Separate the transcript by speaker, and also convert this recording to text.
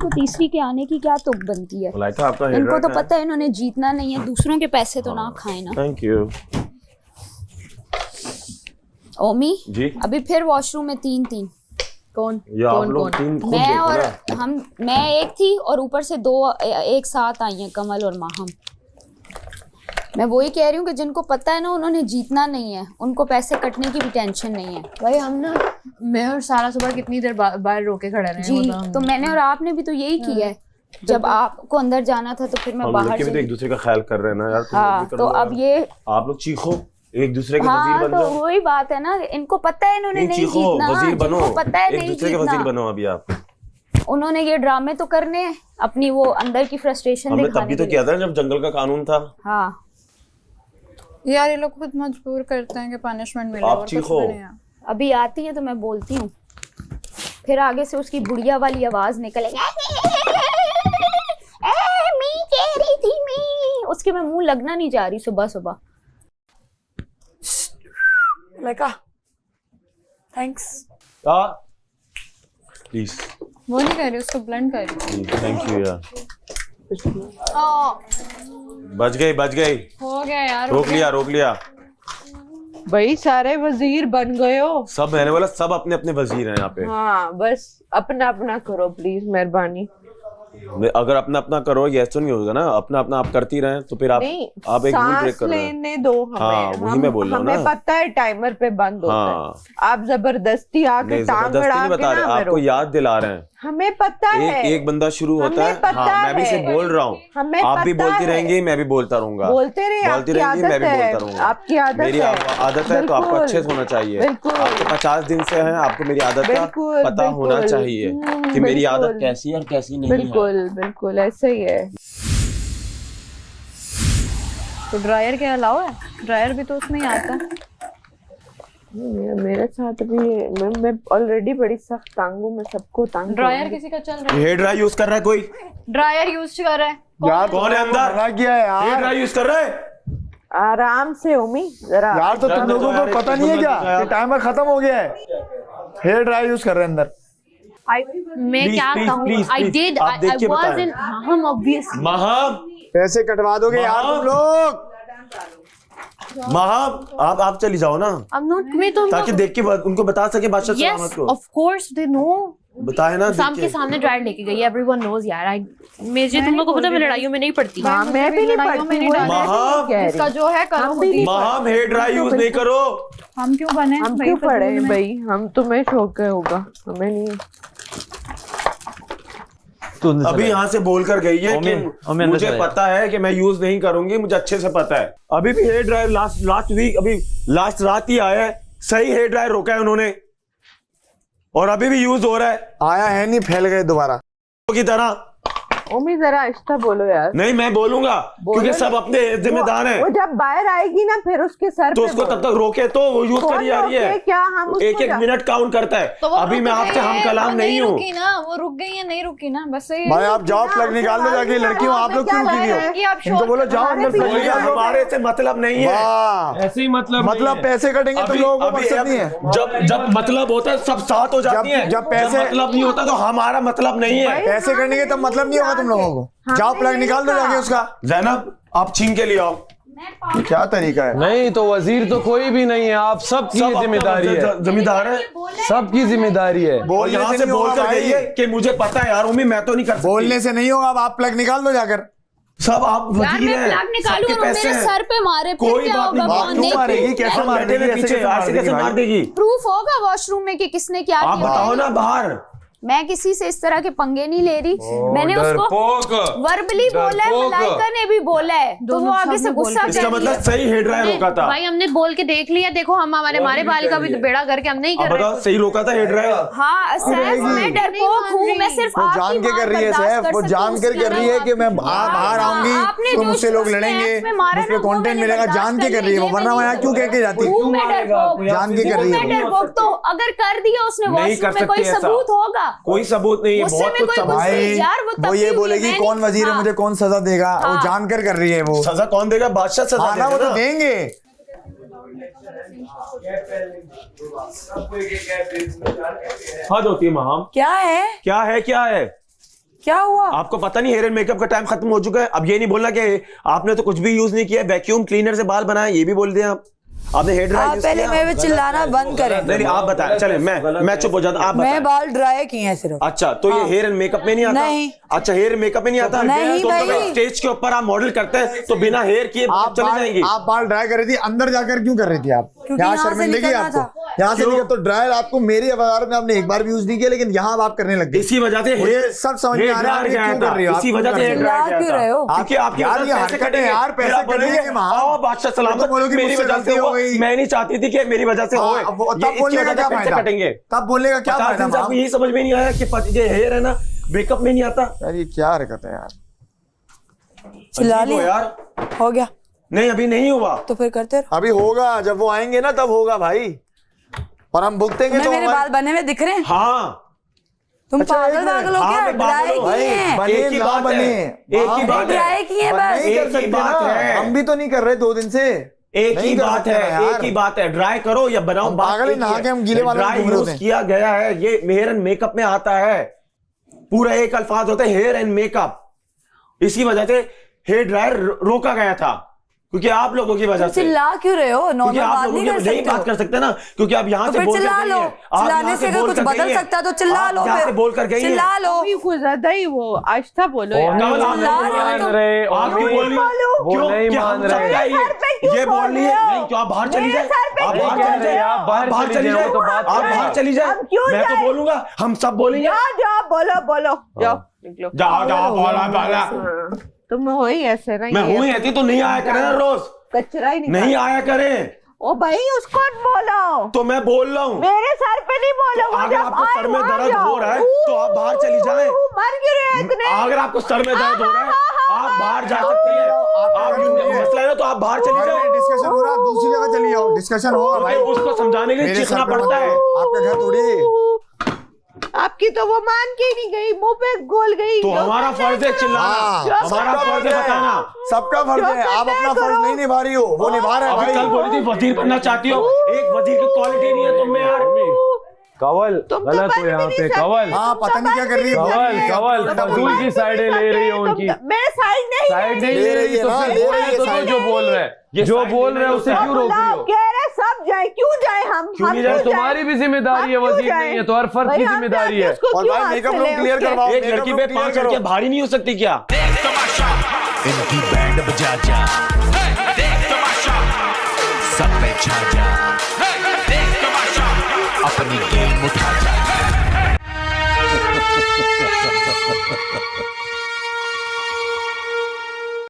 Speaker 1: तो तीसरी के आने की क्या तुक बनती है।
Speaker 2: आपका
Speaker 1: इनको तो पता है इन्होंने जीतना नहीं है, दूसरों के पैसे तो ना खाए ना।
Speaker 2: थैंक यू
Speaker 1: ओमी
Speaker 2: जी।
Speaker 1: अभी फिर वॉशरूम में 3-3।
Speaker 3: कौन
Speaker 2: आप लोग तीन खुद
Speaker 1: मैं
Speaker 2: देखो
Speaker 1: और
Speaker 2: ना।
Speaker 1: मैं एक थी और ऊपर से 2 एक साथ आई हैं, कमल और माहम। मैं वही कह रही हूँ कि जिनको पता है ना उन्होंने जीतना नहीं है, उनको पैसे कटने की भी टेंशन नहीं है।
Speaker 3: भाई हम ना, मैं और सारा सुबह कितनी देर बाहर रोके खड़े रहे
Speaker 1: जी तो मैंने और आपने भी तो यही किया है। जब आपको अंदर जाना था तो फिर मैं बाहर
Speaker 2: भी तो एक दूसरे का ख्याल कर रहे हैं ना यार।
Speaker 1: हाँ तो अब ये
Speaker 2: आप लोग चीखो, एक दूसरे के
Speaker 1: हाँ
Speaker 2: वजीर बन
Speaker 1: तो
Speaker 2: जाओ।
Speaker 1: वही बात है ना, इनको पता है इन्होंने नहीं
Speaker 2: चीखो,
Speaker 1: जीतना,
Speaker 2: वजीर बनो,
Speaker 1: जिनको पता है
Speaker 2: एक
Speaker 1: नहीं
Speaker 2: दूसरे के वजीर
Speaker 1: जीतना,
Speaker 2: बनो। अभी आप
Speaker 1: उन्होंने ये ड्रामे तो करने हैं अपनी वो अंदर की फ्रस्ट्रेशन
Speaker 2: हमने
Speaker 1: दिखाने
Speaker 2: तब भी तो
Speaker 1: के
Speaker 2: किया
Speaker 1: लिए।
Speaker 2: था जब जंगल का कानून था।
Speaker 1: हाँ
Speaker 4: यार ये लोग खुद मजबूर करते हैं कि पनिशमेंट मिले
Speaker 2: आप
Speaker 4: और कुछ
Speaker 2: चीखो।
Speaker 4: भी नहीं है।
Speaker 1: अभी आती है तो मैं बोलती हूँ, फिर आगे से उसकी बुढ़िया वाली आवाज निकलेगी, मी कह रही थी मी, उसके में मुंह लगना नहीं जा रही सुबह सुबह।
Speaker 4: लाइका थैंक्स।
Speaker 2: प्लीज
Speaker 4: वो नहीं कह रही, उसको ब्लेंड कर रही।
Speaker 2: थैंक यू यार। बच गई।
Speaker 4: हो गया यार,
Speaker 2: रोक लिया।
Speaker 3: भाई सारे वजीर बन गए हो।
Speaker 2: सब मैंने बोला सब अपने अपने वजीर हैं यहाँ पे।
Speaker 3: हाँ बस अपना अपना करो प्लीज, मेहरबानी।
Speaker 2: अगर अपना अपना करो ये तो नहीं होगा ना, अपना अपना आप करती रहे तो फिर आप
Speaker 3: नहीं,
Speaker 2: एक रूल ब्रेक
Speaker 3: सांस
Speaker 2: कर रहे हैं।
Speaker 3: लेने दो हमें।
Speaker 2: हाँ, वही मैं बोल रहा हूँ ना।
Speaker 3: हमें पता है टाइमर पे बंद होता
Speaker 2: हाँ।
Speaker 3: है, आप जबरदस्ती आके
Speaker 2: नहीं
Speaker 3: टांग
Speaker 2: जबरदस्ती
Speaker 3: अड़ा
Speaker 2: नहीं
Speaker 3: के
Speaker 2: बता रहे,
Speaker 3: ना
Speaker 2: आपको
Speaker 3: मेरे।
Speaker 2: याद दिला रहे हैं।
Speaker 3: हमें पता है,
Speaker 2: एक बंदा शुरू होता है।
Speaker 3: हमें पता
Speaker 2: हाँ, मैं भी
Speaker 3: है।
Speaker 2: से बोल रहा हूँ,
Speaker 3: हमें
Speaker 2: आप भी
Speaker 3: पता
Speaker 2: बोलती
Speaker 3: है।
Speaker 2: रहेंगी, मैं भी बोलता रहूंगा।
Speaker 3: बोलते रहिए,
Speaker 2: बोलती
Speaker 3: आपकी
Speaker 2: रहेंगी, मैं भी
Speaker 3: आदत है,
Speaker 2: बोलता रहूंगा।
Speaker 3: आपकी आदत
Speaker 2: मेरी
Speaker 3: है।
Speaker 2: आदत है तो आपको
Speaker 3: बिल्कुल,
Speaker 2: अच्छे से होना चाहिए।
Speaker 3: बिल्कुल।
Speaker 2: आपको 50 दिन से है, आपको मेरी आदत का
Speaker 3: बिल्कुल,
Speaker 2: पता होना
Speaker 3: बिल्कुल।
Speaker 2: चाहिए कि मेरी आदत
Speaker 3: बिल्कुल।
Speaker 2: कैसी है और कैसी नहीं है।
Speaker 3: बिल्कुल ऐसे ही है।
Speaker 4: तो ड्रायर क्या अलाउ है? ड्रायर भी तो उसमें ही आता है।
Speaker 3: मेरे साथ भी मैं ऑलरेडी बड़ी सख्त तंग हूँ, मैं सबको तंग।
Speaker 4: ड्रायर किसी का चल रहा है?
Speaker 2: हेयर ड्राई यूज कर रहा है कोई?
Speaker 4: ड्रायर यूज कर रहा है
Speaker 5: यार
Speaker 2: कौन है अंदर?
Speaker 5: मना किया है
Speaker 2: हेयर
Speaker 5: यार।
Speaker 2: ड्राई यूज कर रहा है?
Speaker 3: आराम से उमी जरा।
Speaker 5: यार तो तुम लोगों को पता नहीं है क्या कि टाइमर खत्म हो गया है? हेयर ड्राई यूज कर रहे हैं अंदर।
Speaker 4: मैं क्या कहूँ, I did, I was in हम ऑब्वियसली।
Speaker 2: महाम
Speaker 5: पैसे कटवा दोगे यार तुम लोग।
Speaker 2: आप चली जाओ ना,
Speaker 4: आई एम नॉट, मैं तो
Speaker 2: ताकि देख के उनको बता सके बादशाह सलामत
Speaker 4: यस
Speaker 2: को।
Speaker 4: Of course they know.
Speaker 2: बताए ना
Speaker 4: शाम के सामने ड्रायर लेके गई, एवरीवन नोज यार। आई मुझे तुम लोगों को पता है मैं लड़ाइयों में नहीं पड़ती।
Speaker 3: हाँ, मैं भी नहीं पढ़ती हूँ।
Speaker 2: महाम
Speaker 4: इसका जो है करो खुद ही।
Speaker 2: महाम हेयर ड्राई यूज नहीं करो।
Speaker 4: हम क्यों बने?
Speaker 3: हम क्यों पढ़े भाई, हम तुम्हें शौक होगा, हमें नहीं।
Speaker 2: अभी यहाँ से बोल कर गई है कि मुझे पता है कि मैं यूज नहीं करूंगी, मुझे अच्छे से पता है। अभी भी हेयर ड्रायर लास्ट वीक, अभी लास्ट रात ही आया है, सही हेयर ड्रायर रोका है उन्होंने और अभी भी यूज हो रहा है।
Speaker 5: आया है नहीं, फैल गए दोबारा
Speaker 2: की तरह।
Speaker 3: ओमी जरा आहिस्ता बोलो यार।
Speaker 2: नहीं मैं बोलूंगा क्योंकि सब अपने जिम्मेदार हैं।
Speaker 3: वो जब बाहर आएगी ना फिर उसके सर
Speaker 2: तो
Speaker 3: पे
Speaker 2: उसको
Speaker 3: बोलो।
Speaker 2: तब तक रोके तो वो यूज
Speaker 3: कौन
Speaker 2: करी जा रही है।
Speaker 3: रोके? क्या हम उसको
Speaker 2: एक
Speaker 3: जा-
Speaker 2: मिनट काउंट करता है।
Speaker 4: तो वो
Speaker 2: अभी
Speaker 4: रुक
Speaker 2: मैं आपसे
Speaker 4: गई
Speaker 2: हम
Speaker 4: है,
Speaker 2: कलाम
Speaker 4: वो
Speaker 2: नहीं हूँ।
Speaker 4: रुकी ना, वो रुक गई है, नहीं रुकी ना, बस ये।
Speaker 5: भाई आप जाओ, प्लग निकाल लो जाके। लड़कियों आप लोग क्यों रुकी हुई हो? इनको बोलो जाओ अंदर प्लग
Speaker 2: कोई
Speaker 5: निकाल लो।
Speaker 2: हमारे से मतलब नहीं है।
Speaker 5: वाह,
Speaker 2: ऐसे ही मतलब
Speaker 5: पैसे कटेंगे तो लोगों को मकसद नहीं है।
Speaker 2: जब मतलब होता है सब साथ हो जाती है।
Speaker 5: जब पैसे-
Speaker 2: मतलब नहीं होता तो हमारा मतलब नहीं है।
Speaker 5: पैसे करने के तब मतलब नहीं होगा तुम लोगों को। जाओ प्लग निकाल दो जाके उसका।
Speaker 2: जैनब आप छीन के ले आओ।
Speaker 5: क्या तरीका है?
Speaker 6: नहीं तो वजीर तो कोई भी नहीं है, आप सबकी
Speaker 2: सब
Speaker 6: जिम्मेदारी है,
Speaker 2: जिम्मेदार है।
Speaker 6: सबकी जिम्मेदारी है।
Speaker 2: और
Speaker 5: बोलने
Speaker 2: यहाँ
Speaker 5: से
Speaker 2: से
Speaker 5: नहीं
Speaker 2: बोल
Speaker 5: होगा
Speaker 2: कर गई है
Speaker 5: भाई,
Speaker 2: कि मुझे पता है यार उम्मी मैं तो नहीं कर सकती।
Speaker 5: बोलने से नहीं होगा। अब आप प्लग निकाल दो जाकर।
Speaker 2: सब आप
Speaker 1: यार
Speaker 2: वजीर
Speaker 1: मैं
Speaker 2: हैं,
Speaker 1: प्लग निकालूं
Speaker 2: सबके
Speaker 1: और
Speaker 2: पैसे
Speaker 1: मेरे
Speaker 2: हैं।
Speaker 1: सर पे मारे फिर
Speaker 2: कोई
Speaker 1: क्या
Speaker 2: बात
Speaker 1: होगा?
Speaker 2: नहीं,
Speaker 1: कौन
Speaker 5: क्यों मारेगी? कैसे
Speaker 2: हम
Speaker 5: मार
Speaker 2: बैठे
Speaker 5: देगी?
Speaker 2: हुए पीछे
Speaker 5: कैसे
Speaker 2: ऐसे कैसे मार देगी?
Speaker 1: प्रूफ होगा वॉशरूम में कि किसने क्या
Speaker 2: आप
Speaker 1: किया?
Speaker 2: बताओ ना बाहर।
Speaker 1: मैं किसी से इस तरह के पंगे नहीं ले रही। मैंने उसको वर्बली बोला है, मलाइका ने भी बोला है, तो वो आगे से गुस्सा
Speaker 2: इसका
Speaker 1: कर रही
Speaker 2: मतलब
Speaker 1: है।
Speaker 2: सही हेयर ड्रायर रोका था।
Speaker 4: भाई हमने बोल के देख लिया, देखो हम हमारे बाल का भी बेड़ा करके हम नहीं
Speaker 2: आप
Speaker 4: कर
Speaker 2: बताओ
Speaker 4: रहे।
Speaker 2: सही रोका था हेयर ड्रायर?
Speaker 1: हाँ सैफ, मैं डरपोक हूँ, मैं सिर्फ
Speaker 5: वो
Speaker 1: आपकी
Speaker 5: जान के
Speaker 1: बात
Speaker 5: कर रही है
Speaker 1: बर्दाश्त
Speaker 5: सैफ,
Speaker 1: कर
Speaker 5: वो
Speaker 1: सकती
Speaker 5: जान
Speaker 1: हूँ,
Speaker 5: कर
Speaker 1: उसके
Speaker 5: कर रही है
Speaker 1: अलावा
Speaker 5: कि मैं बाहर
Speaker 1: आपने
Speaker 5: आऊंगी तो
Speaker 1: जो
Speaker 5: मुझसे लोग
Speaker 1: उसने
Speaker 5: लड़ेंगे,
Speaker 1: इसमें मारा
Speaker 5: मुझ पे
Speaker 1: ना, वो
Speaker 5: कंटेंट
Speaker 1: मैंने
Speaker 5: मिलेगा। जान के कर रही है वो, वरना मैं यहाँ क्यों कह के जाती?
Speaker 1: हूँ मैं डरपोक,
Speaker 5: जान के कर रही
Speaker 1: मैं
Speaker 5: है।
Speaker 1: डरपोक। तो अगर कर दिया उसने
Speaker 2: नहीं कर
Speaker 1: वॉशरूम में, कोई
Speaker 2: सकती ऐसा।
Speaker 1: सबूत होगा?
Speaker 2: कोई सबूत नहीं है,
Speaker 1: उससे
Speaker 2: बहुत
Speaker 1: में
Speaker 2: कुछ
Speaker 1: कोई
Speaker 2: सबूत।
Speaker 1: कुछ
Speaker 5: भाई
Speaker 1: नहीं, यार वो तब
Speaker 5: वो ये
Speaker 1: भी
Speaker 5: बोलेगी
Speaker 1: हुई है,
Speaker 5: कौन वजीर है,
Speaker 1: हाँ।
Speaker 5: मुझे कौन सजा देगा। वो
Speaker 1: हाँ।
Speaker 5: जान कर रही है वो।
Speaker 2: सजा कौन देगा? बादशाह सजा
Speaker 5: हाँ ना, वो
Speaker 2: देगा
Speaker 5: तो
Speaker 2: ना।
Speaker 5: देंगे।
Speaker 2: हद होती है महाम।
Speaker 4: क्या है?
Speaker 2: क्या है
Speaker 7: क्या हुआ?
Speaker 2: आपको पता नहीं हेयर एंड मेकअप का टाइम खत्म हो चुका है। अब ये नहीं बोलना कि आपने तो कुछ भी यूज नहीं किया, वैक्यूम क्लीनर से बाल बनाए, ये भी बोल दिया आपने हेयर ड्रायर
Speaker 7: आप पहले मेरे पे चिल्लाना बंद करें।
Speaker 2: नहीं आप बताएं, चले मैं चुप हो जाता, आप बताएं।
Speaker 7: मैं बाल ड्राई किए हैं सिर्फ।
Speaker 2: अच्छा तो ये हेयर एंड मेकअप में नहीं आता?
Speaker 7: नहीं।
Speaker 2: अच्छा हेयर मेकअप में नहीं आता?
Speaker 7: नहीं
Speaker 2: तो
Speaker 7: भाई।
Speaker 2: स्टेज के ऊपर आप मॉडल करते हैं तो बिना हेयर किए
Speaker 5: आप
Speaker 2: चले जाएंगी।
Speaker 5: आप बाल ड्राई कर रही थी, अंदर जाकर क्यों कर रही थी आप?
Speaker 7: क्योंकि
Speaker 5: यहाँ
Speaker 7: यहाँ से
Speaker 5: शर्मिंदगी
Speaker 7: निकलना
Speaker 5: आपको,
Speaker 7: था।
Speaker 5: यहाँ से निकल तो ड्रायर आपको मेरी अवतार में आपने एक बार भी यूज नहीं किया, लेकिन यहाँ आप करने लग गए।
Speaker 2: इसी वजह से
Speaker 5: ये सब समझ में आ रहा है आप ये क्यों कर रही हो?
Speaker 2: इसी वजह से
Speaker 7: चिल्ला क्यों रहे हो?
Speaker 2: क्योंकि आपकी
Speaker 5: यार,
Speaker 2: वजह
Speaker 5: ये
Speaker 2: से
Speaker 5: हरकतें
Speaker 2: कटेंगे
Speaker 5: यार, पैसे
Speaker 2: फिर आप
Speaker 5: कटेंगे
Speaker 2: बोलोगे,
Speaker 5: वहाँ।
Speaker 2: आओ बादशाह सलामत,
Speaker 5: तो बोलोगे
Speaker 2: मेरी
Speaker 5: मुझसे
Speaker 2: वजह
Speaker 5: गलती
Speaker 2: से
Speaker 5: हो
Speaker 2: हुआ।
Speaker 5: गई।
Speaker 2: मैं नहीं चाहती थी कि मेरी वजह से हो।
Speaker 5: तब बोलने का क्या फायदा?
Speaker 2: कटेंगे
Speaker 5: तब बोलने का क्या
Speaker 2: 50
Speaker 5: फायदा?
Speaker 2: दिन से आपको यही समझ में नहीं आया कि ये हेयर है ना मेकअप में नहीं आता?
Speaker 5: यार ये क्या हरकत है यार?
Speaker 7: चिल्ला
Speaker 2: अजीब हो
Speaker 7: लिया
Speaker 2: यार।
Speaker 7: हो गया
Speaker 2: नहीं अभी नहीं हुआ।
Speaker 7: तो फिर करते रहो।
Speaker 5: अभी होगा, जब वो आएंगे ना तब होगा भाई, और हम भुगतेंगे
Speaker 7: तुम्हें
Speaker 5: तो
Speaker 7: मेरे
Speaker 5: हमारे-
Speaker 7: बाल बने हुए दिख रहे हैं?
Speaker 2: हाँ
Speaker 7: तुम
Speaker 5: अच्छा,
Speaker 7: पागल
Speaker 5: एक मिनट।
Speaker 7: पागल हो
Speaker 2: हाँ,
Speaker 7: क्या?
Speaker 2: मैं पागल
Speaker 7: ड्राई
Speaker 2: हूँ
Speaker 7: किए हैं।
Speaker 5: बने
Speaker 2: एक ही
Speaker 5: ना
Speaker 2: बात
Speaker 5: बने,
Speaker 2: है, एक ही बात है।
Speaker 7: ड्राई किए हैं
Speaker 5: नहीं
Speaker 7: बस।
Speaker 5: कर
Speaker 2: एक ही
Speaker 5: सकते
Speaker 2: बात
Speaker 5: ना,
Speaker 2: है।
Speaker 5: हम भी तो नहीं कर रहे 2 दिन से।
Speaker 2: एक
Speaker 5: नहीं
Speaker 2: ही
Speaker 5: कर
Speaker 2: बात
Speaker 5: सकते ना
Speaker 2: है,
Speaker 5: यार।
Speaker 2: एक ही बात है, ड्राई करो या बनाओ।
Speaker 5: हम
Speaker 2: बात
Speaker 5: पागल ही
Speaker 2: एक
Speaker 5: नहा
Speaker 2: है।
Speaker 5: के हम गीले बालों में
Speaker 2: ड्राई
Speaker 5: घूम रहे
Speaker 2: यूज
Speaker 5: होते हैं।
Speaker 2: किया गया है, ये हेयर एंड मेकअप में आता है। पूरा एक अल्फाज होता है हेयर एंड मेकअप। इसी वजह से हेयर ड्रायर रोका गया था, क्योंकि आप लोगों की वजह से।
Speaker 7: चिल्ला क्यों रहे हो?
Speaker 2: क्योंकि
Speaker 7: नॉर्मल
Speaker 2: आप
Speaker 7: बात
Speaker 2: लोगों
Speaker 7: नहीं
Speaker 2: की
Speaker 7: कर
Speaker 2: नहीं
Speaker 7: सकते
Speaker 2: बात
Speaker 7: हो?
Speaker 2: कर सकते ना, क्योंकि आप यहाँ
Speaker 7: तो
Speaker 2: से
Speaker 7: फिर
Speaker 2: बोल कर
Speaker 7: चिल्ला
Speaker 2: गई
Speaker 7: लो।
Speaker 2: हैं। आप
Speaker 7: चिल्लाने
Speaker 2: यहाँ
Speaker 7: से अगर
Speaker 2: बोल
Speaker 7: कुछ
Speaker 2: कर
Speaker 7: बदल
Speaker 2: गई हैं।
Speaker 7: सकता है तो चिल्ला
Speaker 2: आप
Speaker 7: लो
Speaker 2: यहाँ
Speaker 7: फिर।
Speaker 2: से बोल कर गई हैं।
Speaker 7: चिल्ला लो।
Speaker 3: अभी कुछ ज्यादा ही वो आस्था बोलो यार।
Speaker 2: कमल आप
Speaker 7: चिल्ला
Speaker 2: नहीं
Speaker 7: रहे हो
Speaker 2: मान
Speaker 7: तुम।
Speaker 6: रहे
Speaker 2: आप क्यों
Speaker 6: ओमी,
Speaker 2: बोल रही हो?
Speaker 6: वो
Speaker 2: क्यों?
Speaker 6: नहीं
Speaker 2: क्या
Speaker 6: मान
Speaker 2: हम सब
Speaker 6: रहे।
Speaker 2: क्या ये बोल रही है? नहीं क्यों? आप बाहर चली जाए, आप बाहर चली जाए,
Speaker 6: आप बाहर चली जाए, तो बात
Speaker 2: आप
Speaker 6: करें।
Speaker 2: बाहर चली जाए।
Speaker 3: हम क्यों
Speaker 2: मैं तो
Speaker 3: जाए?
Speaker 2: बोलूंगा, हम सब बोलेंगे।
Speaker 3: जाओ बोलो बोलो जाओ निकलो।
Speaker 2: जाओ जाओ बोला बोला।
Speaker 3: हाँ, तुम हो ही ऐसे ना।
Speaker 2: मैं हूं ही ऐसी तो नहीं आया करें ना रोज,
Speaker 3: कचरा ही
Speaker 2: नहीं आया करें
Speaker 3: ओ भाई उसको बोलो।
Speaker 2: तो मैं बोल रहा हूँ।
Speaker 3: मेरे सर पे नहीं बोलो।
Speaker 2: तो अगर आपको सर में दर्द हो रहा है तो आप बाहर चली जाएं।
Speaker 3: मर गिर रहे हैं इतने।
Speaker 2: अगर आपको सर में दर्द हो रहा है आप बाहर जा सकती है। आप मसला है तो आप बाहर चली जाए।
Speaker 5: डिस्कशन हो रहा है, दूसरी जगह चली जाओ, डिस्कशन होगा भाई।
Speaker 2: उसको समझाने के लिए
Speaker 5: मेरे
Speaker 2: चीखना
Speaker 5: सर पे
Speaker 2: पड़ता
Speaker 5: मत
Speaker 2: है।
Speaker 5: आओ, आपका घर थोड़ी।
Speaker 3: आपकी तो वो मान के ही नहीं गई, मुंह पे गोल गई।
Speaker 2: तो हमारा फर्ज है चिल्लाना, हमारा फर्ज है बताना।
Speaker 5: सबका फर्ज है, आप अपना फर्ज नहीं निभा रही हो, वो निभा रहा है
Speaker 2: अभी कल
Speaker 5: भाई।
Speaker 2: बोली थी वजीर बनना चाहती हो, एक वजीर की क्वालिटी नहीं है तुम में यार।
Speaker 6: कवल
Speaker 3: तुम तो
Speaker 6: गलत हो
Speaker 3: बन
Speaker 6: यहाँ
Speaker 3: भी
Speaker 6: पे।
Speaker 3: नहीं सकते।
Speaker 6: कवल
Speaker 5: हाँ पता नहीं क्या कर रही है।
Speaker 6: कवल फजूल की साइडें ले रही हो उनकी।
Speaker 3: मैं साइड नहीं
Speaker 6: साइड नहीं ले रही
Speaker 5: है
Speaker 6: तो
Speaker 5: ना,
Speaker 6: फिर
Speaker 5: ले
Speaker 6: बोलने
Speaker 5: रही है
Speaker 6: तो दो
Speaker 5: साइड।
Speaker 6: जो बोल रहे हैं, जो बोल रहे हैं उसे क्यों रोक रही हो?
Speaker 3: कह रहे सब जाए, क्यों जाए हम?
Speaker 2: क्यों नहीं
Speaker 3: हम
Speaker 2: जाए?
Speaker 6: तुम्हारी भी जिम्मेदारी है,
Speaker 3: हम क्यों
Speaker 6: वजीर
Speaker 3: जाए?
Speaker 6: नहीं है तो हर फर्द की
Speaker 3: भाई, हम
Speaker 6: जिम्मेदारी
Speaker 3: जाके
Speaker 6: है।
Speaker 3: उसको
Speaker 5: और
Speaker 3: क्यों
Speaker 5: भाई
Speaker 3: हाथ
Speaker 5: मेकअप
Speaker 3: से
Speaker 5: रूम
Speaker 3: ले
Speaker 5: क्लियर
Speaker 3: उसके?
Speaker 5: करवाओ।
Speaker 2: एक लड़की पे 5 लड़कियां भारी नहीं हो सकती क्या?
Speaker 8: इनकी बैंड बजा जा, देख तमाशा, सब पे छा जा, देख तमाशा, अपनी गेम उठा जा।